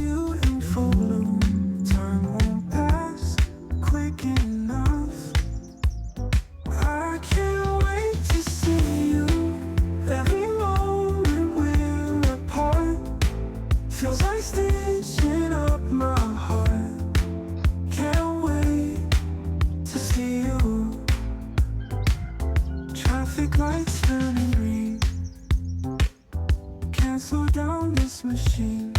you in full bloom. Time won't pass quick enough. I can't wait to see you. Every moment we're apart feels like stitching up my heart. Can't wait to see you. Traffic lights turning green. Can't slow down this machine.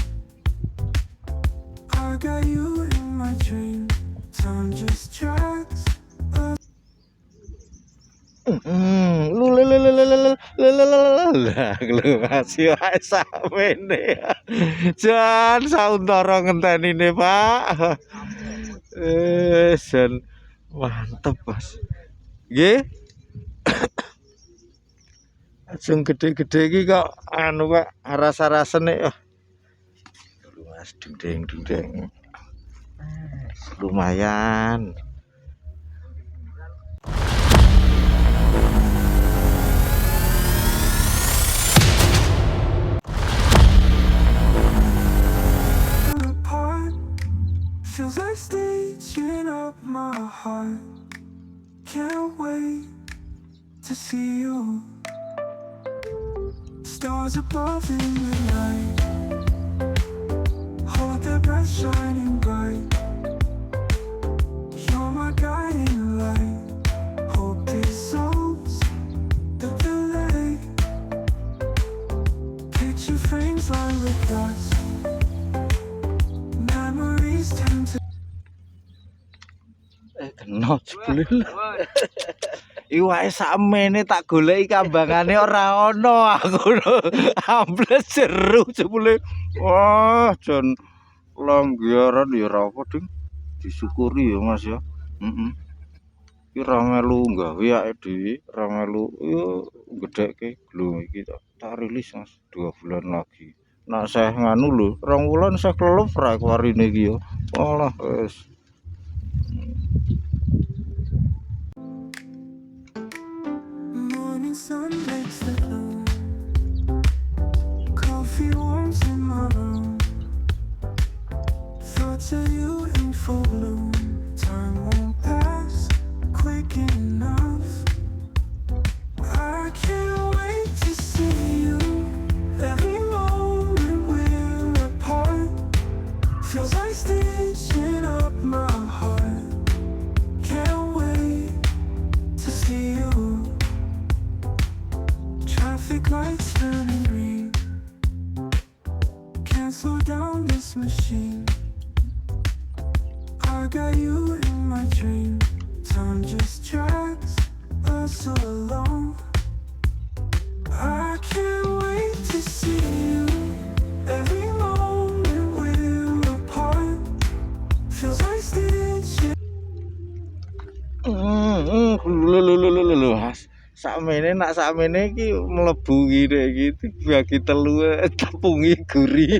I got you in my dream. Time just drags. Masih wae samene. Jan sauntara ngentenine, Pak. Jan mantep, Mas. Nggih. Ajeng gede-gede iki kok anu Pak, rasa-rasane Mas dendeng. Lumayan. Apart feels like stitching up my heart. Can't wait to see you. Stars above in the night hold their breath shining bright. You're my guiding light. Hope dissolves the delay. Picture frames lined with dust. Memories tend to Kena jebule. Iwake sakmene tak goleki kambangane ora ana aku. Ambles jeru jebule. Wah, jan langgaran ya ora apa, Ding. Disyukuri ya, Mas ya. Heeh. Iki ora melu gawe awake dhewe, ora melu yo gedhekke lho iki tak rilis Mas 2 bulan lagi. Nak saya nganu lho, 2 wulan saya kelelep ra warine iki ya. Walah wis. morning sun makes the room. Coffee warms in my room. Thoughts of you in full bloom. Time won't pass quick enough. I can't wait to see you. Every moment we're apart feels like stitching up my heart. Can't wait to see you. Traffic lights turning green. Can't slow down this machine. I got you in my dream. Time just drags us along. I can't wait to see you. Every moment we're apart feels like stitching. Sakmene nak sakmene iki mlebu ngene iki bagi telu tepungi guri.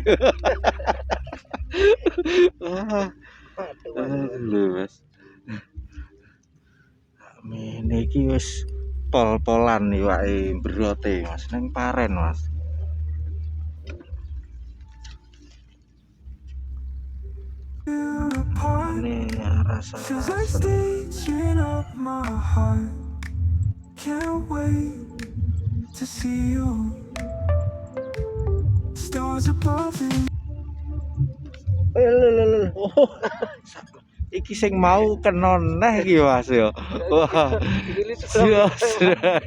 Wah. Lho Mas. Sakmene iki wis pol-polan iwake mbrote Mas ning paren Mas. Ini rasa Feels like stitching up my heart. Can't wait to see you. Stars above in iki sing mau kena neh iki Mas ya. Wah.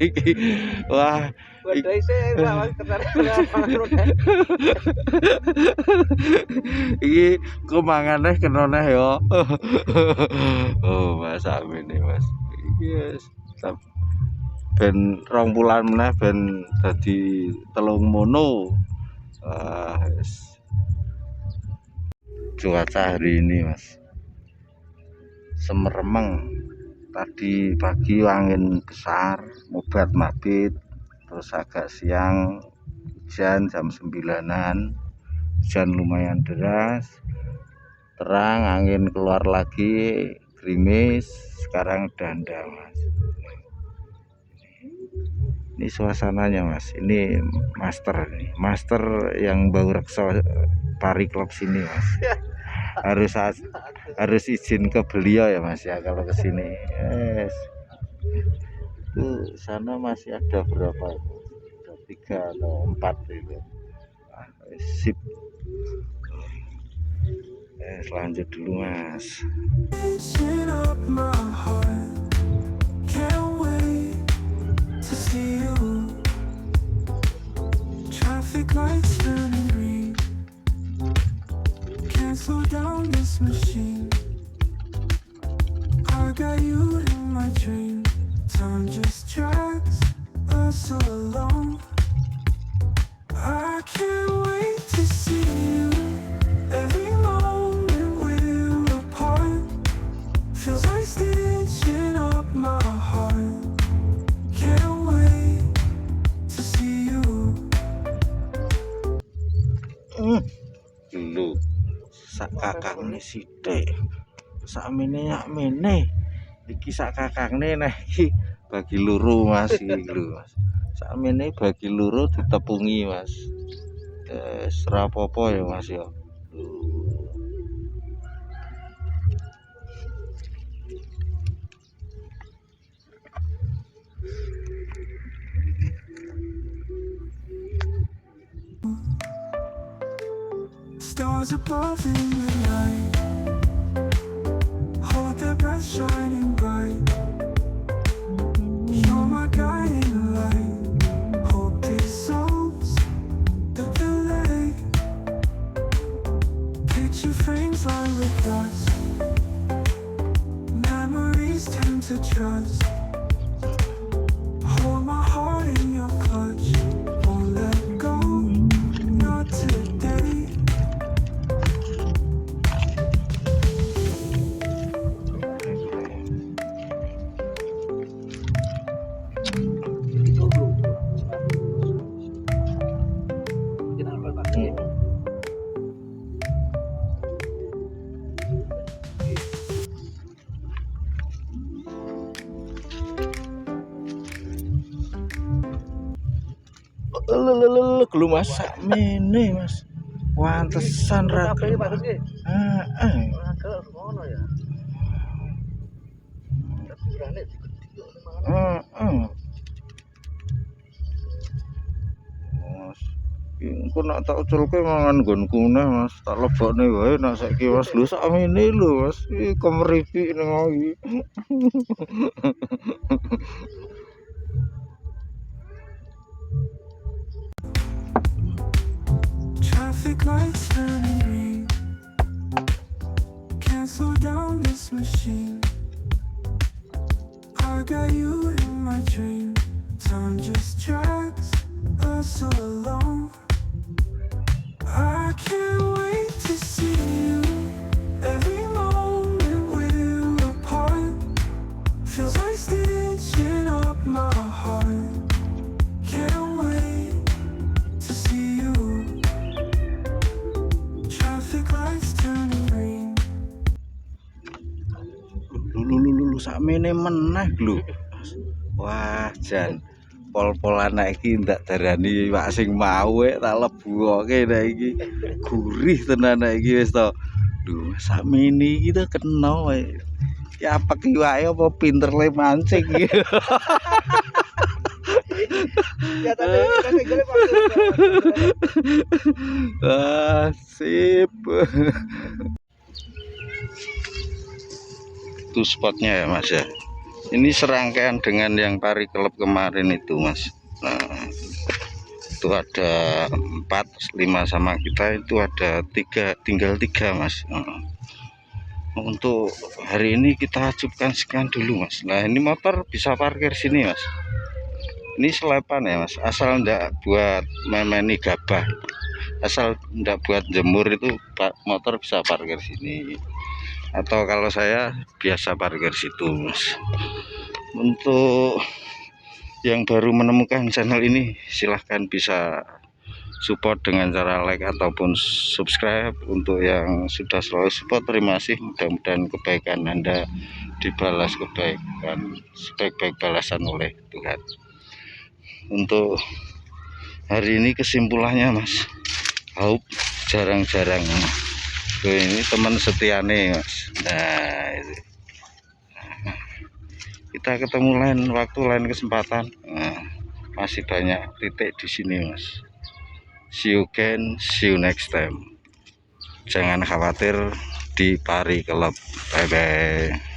Iki. Wah. Iki kemangane kena neh ya. Oh, Mas sakmene Mas. Iki wis ben 2 bulan meneh ben dadi 3 mono. Wis. Cuaca hari ini Mas semeremeng. Tadi pagi angin besar, mobat mabit, terus agak siang hujan jam 9-an, hujan lumayan deras, terang, angin keluar lagi, gerimis, sekarang danda Mas. Ini suasananya Mas, ini master nih, master yang bau rekso Pari Club sini Mas. Harus izin ke beliau ya Mas ya kalau ke sini. Yes. Itu sana masih ada berapa itu? Ada 3 atau 4 itu. Sip. Lanjut dulu Mas. Chin up my heart. Can't wait to see you. Traffic lights turning green. Can't slow down this machine. I got you in my dream. Time just drags us along. I can't wait to see you. Every moment we're apart feels like stitching up my heart. Can't wait to see you. Dulu sak kakang sithik. Sakmene yakmene. Iki sak kakangne nah iki bagi loro Mas iki lho Mas. Sakmene bagi loro ditepungi Mas. Serapopo ya Mas ya. Stars above in the night, hold their breath shining bright. You're my guiding light. Hope dissolves the delay. Picture frames lined with dust. Memories tend to trust. Hold my heart in your clutch. Won't let go. Not today. Gelem masak mene Mas. Wantesan ra. Heeh. Heeh. Mas, engko nak tak uculke mangan nggonku neh Mas, tak lebokne wae nak saiki Mas. Lho sakmene lho Mas, iki kemeripik ning iki. Traffic lights turning green. Can't slow down this machine. I got you in my dream. Time just drags us along. I can't wait to see you. Every moment we're apart feels like stitching up my heart. Can't wait to see you. Traffic lights turning green. Lulu sakmene meneh lho. Wah, jan pol-polan iki ndak darani wak sing mau tak lebuke nek iki. Gurih tenan nek iki wis to. Lho, sakmene iki to kena wae. Ya apek iwake apa pinter le mancing iki. Ya tadi golek Sip. Itu spotnya ya Mas ya. Ini serangkaian dengan yang Pari Club kemarin itu Mas. Nah, itu ada 4, 5 sama kita, itu ada 3, tinggal 3 Mas. Nah, untuk hari ini kita acupkan sekian dulu Mas. Nah ini motor bisa parkir sini Mas. Ini selepan ya Mas, asal ndak buat memeni gabah, asal ndak buat jemur itu motor bisa parkir sini. Atau kalau saya biasa parkir situ Mas. Untuk yang baru menemukan channel ini silahkan bisa support dengan cara like ataupun subscribe. Untuk yang sudah selalu support terima kasih, mudah-mudahan kebaikan Anda dibalas kebaikan sebaik-baik balasan oleh Tuhan. untuk hari ini kesimpulannya Mas Haup jarang-jarang. Ini teman setiane Mas. Nah itu. Kita ketemu lain waktu, lain kesempatan. Nah, masih banyak titik di sini Mas. See you again, see you next time. Jangan khawatir di Pari Club. Bye bye.